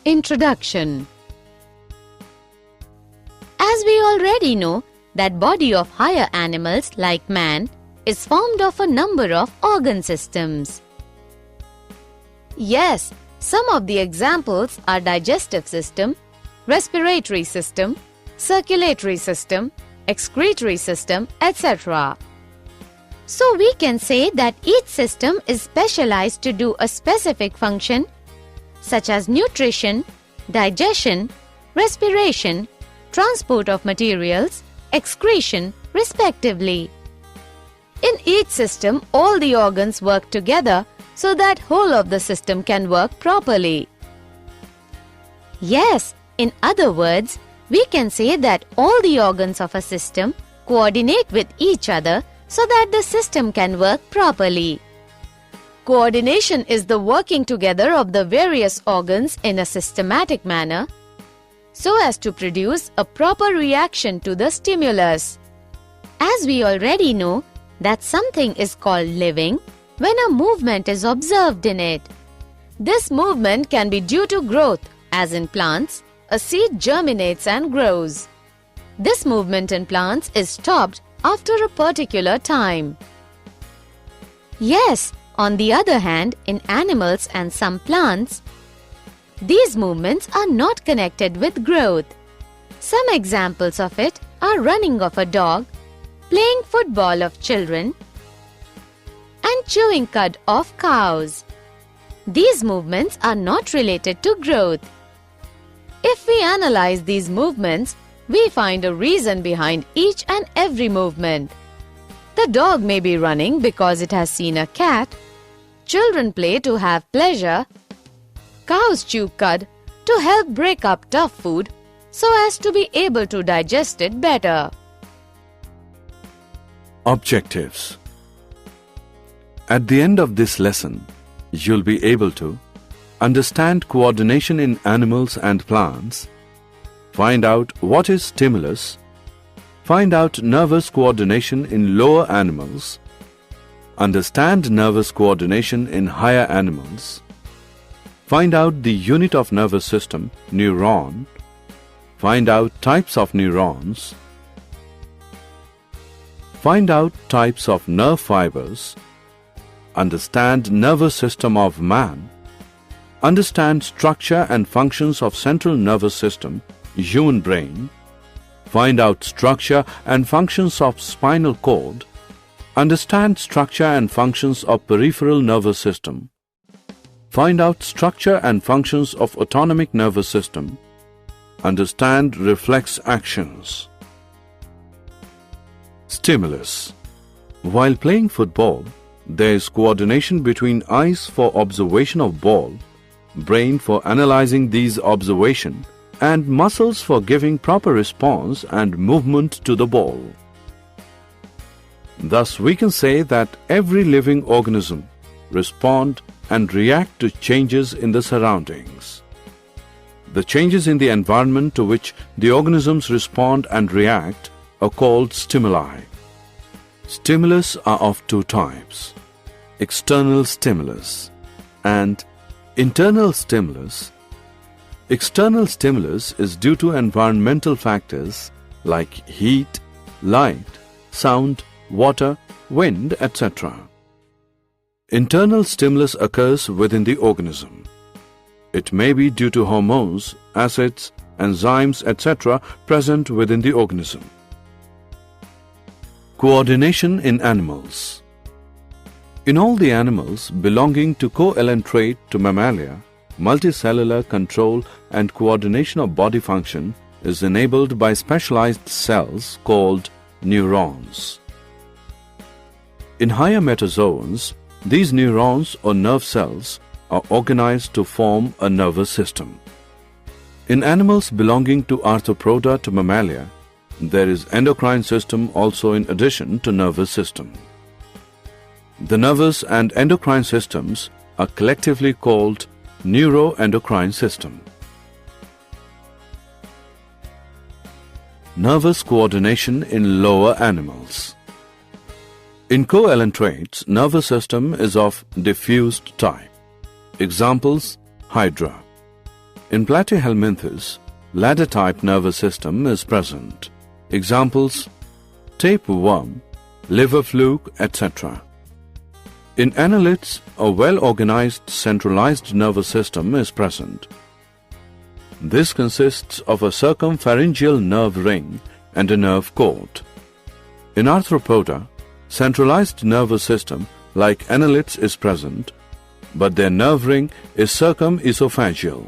Introduction. As we already know that body of higher animals like man is formed of a number of organ systems. Yes, some of the examples are digestive system, respiratory system, circulatory system, excretory system, etc. So we can say that each system is specialized to do a specific function such as nutrition, digestion, respiration, transport of materials, excretion, respectively. In each system, all the organs work together so that whole of the system can work properly. Yes, in other words, we can say that all the organs of a system coordinate with each other so that the system can work properly. Coordination is the working together of the various organs in a systematic manner so as to produce a proper reaction to the stimulus. As we already know that something is called living when a movement is observed in it. This movement can be due to growth, as in plants, a seed germinates and grows. This movement in plants is stopped after a particular time. Yes, on the other hand, in animals and some plants, these movements are not connected with growth. Some examples of it are running of a dog, playing football of children, and chewing cud of cows. These movements are not related to growth. If we analyze these movements, we find a reason behind each and every movement. The dog may be running because it has seen a cat. Children play to have pleasure. Cows chew cud to help break up tough food so as to be able to digest it better. Objectives. At the end of this lesson, you'll be able to understand coordination in animals and plants, find out what is stimulus, find out nervous coordination in lower animals, understand nervous coordination in higher animals, find out the unit of nervous system, neuron, find out types of neurons, find out types of nerve fibers, understand nervous system of man, understand structure and functions of central nervous system, human brain, find out structure and functions of spinal cord, understand structure and functions of peripheral nervous system, find out structure and functions of autonomic nervous system, understand reflex actions. Stimulus. While playing football, there is coordination between eyes for observation of ball, brain for analyzing these observations, and muscles for giving proper response and movement to the ball. Thus, we can say that every living organism respond and react to changes in the surroundings. The changes in the environment to which the organisms respond and react are called stimuli. Stimulus are of two types: external stimulus and internal stimulus. External stimulus is due to environmental factors like heat, light, sound, water, wind, etc. Internal stimulus occurs within the organism. It may be due to hormones, acids, enzymes, etc. present within the organism. Coordination in animals. In all the animals belonging to co-ordinate to mammalia, multicellular control and coordination of body function is enabled by specialized cells called neurons. In higher metazoans, these neurons or nerve cells are organized to form a nervous system. In animals belonging to Arthropoda to mammalia, there is endocrine system also in addition to nervous system. The nervous and endocrine systems are collectively called neuroendocrine system. Nervous coordination in lower animals. In co-ordinates, nervous system is of diffused type. Examples: Hydra. In Platyhelminthes, ladder-type nervous system is present. Examples: tapeworm, liver fluke, etc. In annelids, a well-organized centralized nervous system is present. This consists of a circumpharyngeal nerve ring and a nerve cord. In arthropoda, centralized nervous system like annelids is present, but their nerve ring is circumesophageal.